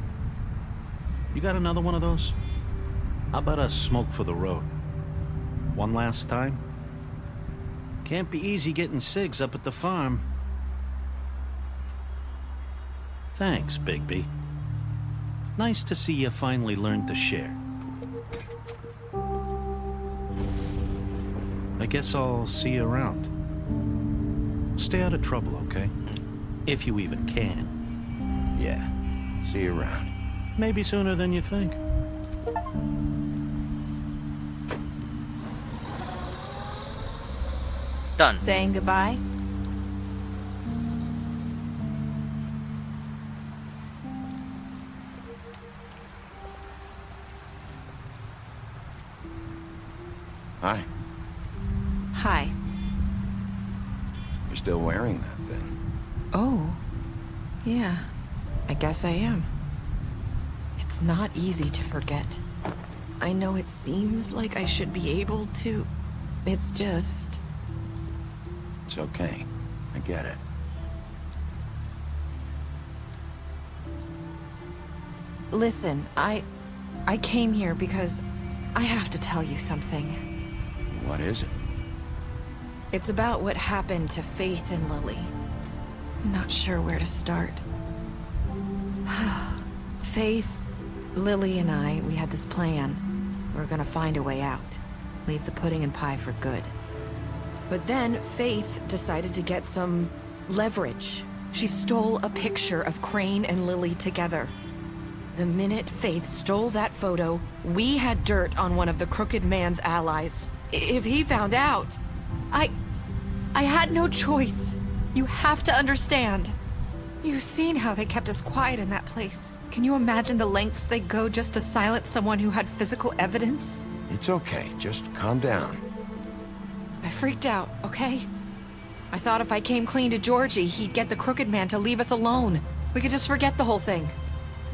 You got another one of those? How about a smoke for the road? One last time? Can't be easy getting cigs up at the farm. Thanks, Bigby. Nice to see you finally learned to share. I guess I'll see you around. Stay out of trouble, okay? If you even can. Yeah, see you around. Maybe sooner than you think. Done. Saying goodbye? Hi. Hi. You're still wearing that thing. Oh. Yeah. I guess I am. It's not easy to forget. I know it seems like I should be able to. It's just... It's okay. I get it. Listen, I came here because I have to tell you something. What is it? It's about what happened to Faith and Lily. I'm not sure where to start. Faith, Lily, and I, we had this plan. We were gonna find a way out. Leave the pudding and pie for good. But then Faith decided to get some leverage. She stole a picture of Crane and Lily together. The minute Faith stole that photo, we had dirt on one of the Crooked Man's allies. If he found out, I had no choice. You have to understand. You've seen how they kept us quiet in that place. Can you imagine the lengths they go just to silence someone who had physical evidence? It's okay. Just calm down. I freaked out, okay? I thought if I came clean to Georgie, he'd get the Crooked Man to leave us alone. We could just forget the whole thing.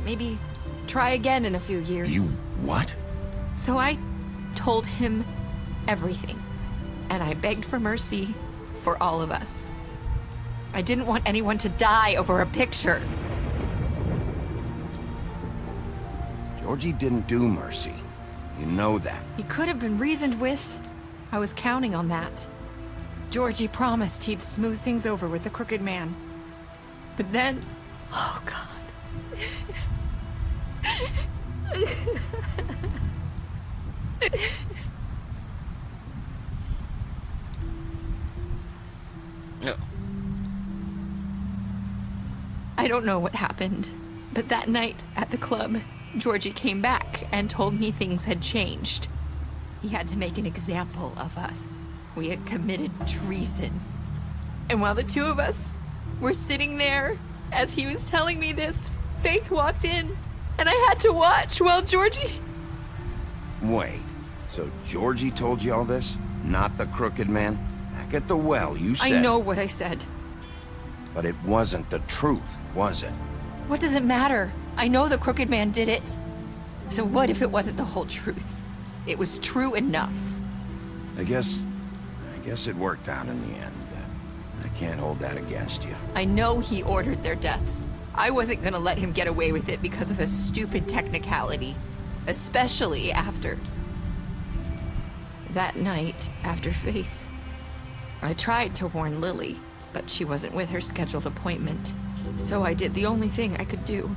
Maybe try again in a few years. You what? So I told him everything. And I begged for mercy for all of us. I didn't want anyone to die over a picture. Georgie didn't do mercy. You know that. He could have been reasoned with. I was counting on that. Georgie promised he'd smooth things over with the Crooked Man. But then... Oh, God. No. I don't know what happened, but that night at the club, Georgie came back and told me things had changed. He had to make an example of us. We had committed treason. And while the two of us were sitting there, as he was telling me this, Faith walked in, and I had to watch while Georgie... Wait, so Georgie told you all this? Not the Crooked Man? Back at the well, you said... I know what I said. But it wasn't the truth, was it? What does it matter? I know the Crooked Man did it. So what if it wasn't the whole truth? It was true enough. I guess it worked out in the end. I can't hold that against you. I know he ordered their deaths. I wasn't gonna let him get away with it because of a stupid technicality. Especially after... that night, after Faith. I tried to warn Lily, but she wasn't with her scheduled appointment. So I did the only thing I could do.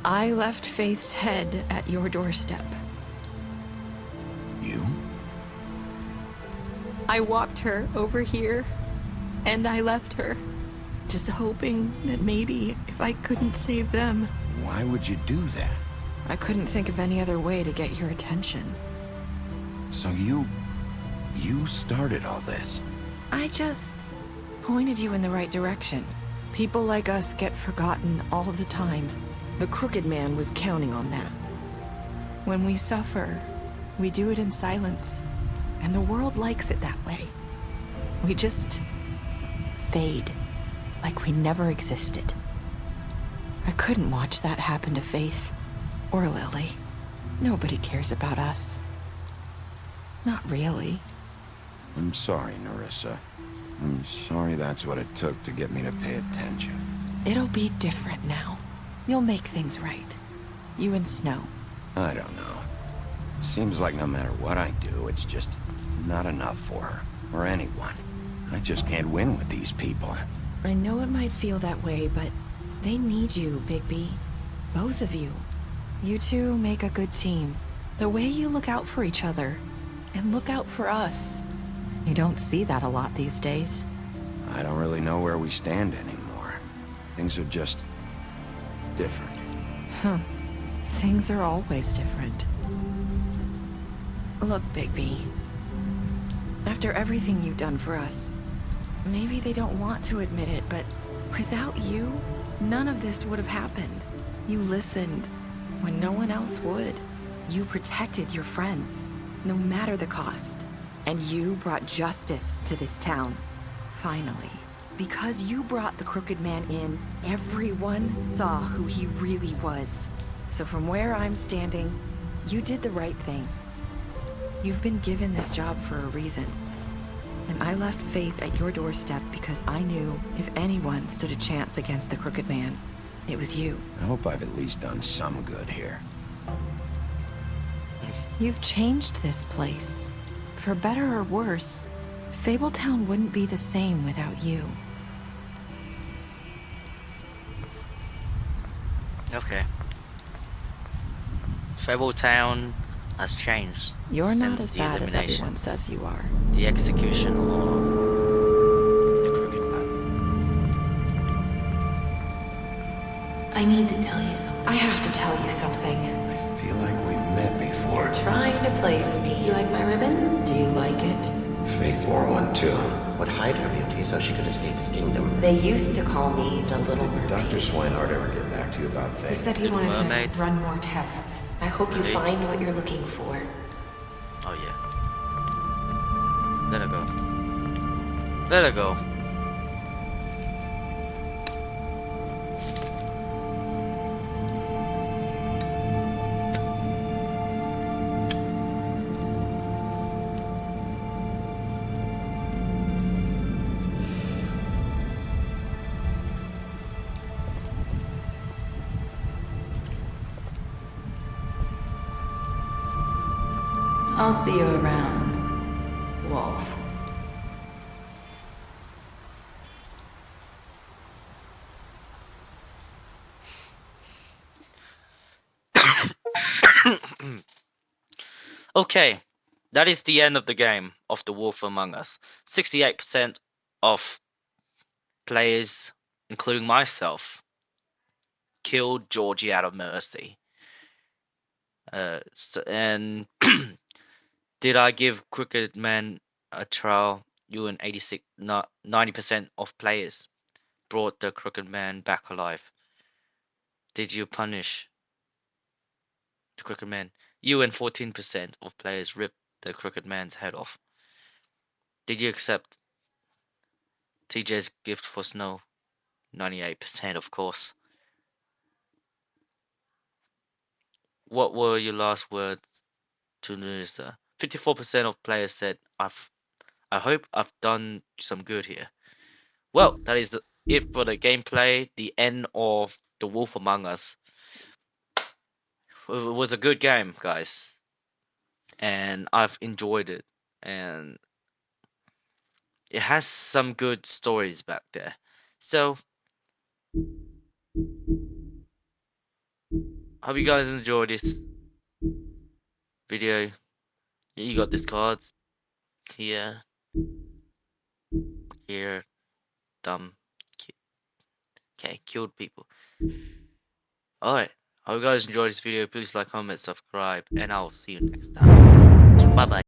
I left Faith's head at your doorstep. You? I walked her over here, and I left her. Just hoping that maybe if I couldn't save them... Why would you do that? I couldn't think of any other way to get your attention. So you started all this? I just pointed you in the right direction. People like us get forgotten all the time. The Crooked Man was counting on that. When we suffer, we do it in silence, and the world likes it that way. We just fade, like we never existed. I couldn't watch that happen to Faith, or Lily. Nobody cares about us. Not really. I'm sorry, Nerissa. I'm sorry that's what it took to get me to pay attention. It'll be different now. You'll make things right. You and Snow. I don't know. Seems like no matter what I do, it's just not enough for her, or anyone. I just can't win with these people. I know it might feel that way, but they need you, Bigby. Both of you. You two make a good team. The way you look out for each other, and look out for us. You don't see that a lot these days. I don't really know where we stand anymore. Things are just different. Huh. Things are always different. Look, Bigby. After everything you've done for us, maybe they don't want to admit it, but without you, none of this would have happened. You listened when no one else would. You protected your friends, no matter the cost. And you brought justice to this town. Finally. Because you brought the Crooked Man in, everyone saw who he really was. So from where I'm standing, you did the right thing. You've been given this job for a reason. And I left Faith at your doorstep because I knew if anyone stood a chance against the Crooked Man, it was you. I hope I've at least done some good here. You've changed this place. For better or worse, Fabletown wouldn't be the same without you. Okay. Fabletown has changed. You're not since as the bad as elimination. everyone says you are. The execution of the Crooked Man. I need to tell you something. I have to tell you something. I feel like we've met before. You're trying to place me. You like my ribbon? Do you like it? Faith wore one too. Would hide her beauty so she could escape his kingdom. They used to call me the Little Mermaid. Dr. Swinehart ever get back to you about Faith? He said he wanted Mermaid. to run more tests. I hope you find what you're looking for. Oh yeah. Let her go. Let her go. I'll see you around, Wolf. Okay, that is the end of the game of The Wolf Among Us. 68% of players, including myself, killed Georgie out of mercy. And did I give Crooked Man a trial? You and 90% of players brought the Crooked Man back alive. Did you punish the Crooked Man? You and 14% of players ripped the Crooked Man's head off. Did you accept TJ's gift for Snow? 98%, of course. What were your last words to Nerissa? 54% of players said, I hope I've done some good here. Well, that is it for the gameplay. The end of The Wolf Among Us. It was a good game, guys. And I've enjoyed it. And it has some good stories back there. So, hope you guys enjoyed this video. You got these cards here, dumb, okay, killed people. Alright, hope you guys enjoyed this video. Please like, comment, subscribe, and I'll see you next time. Bye bye.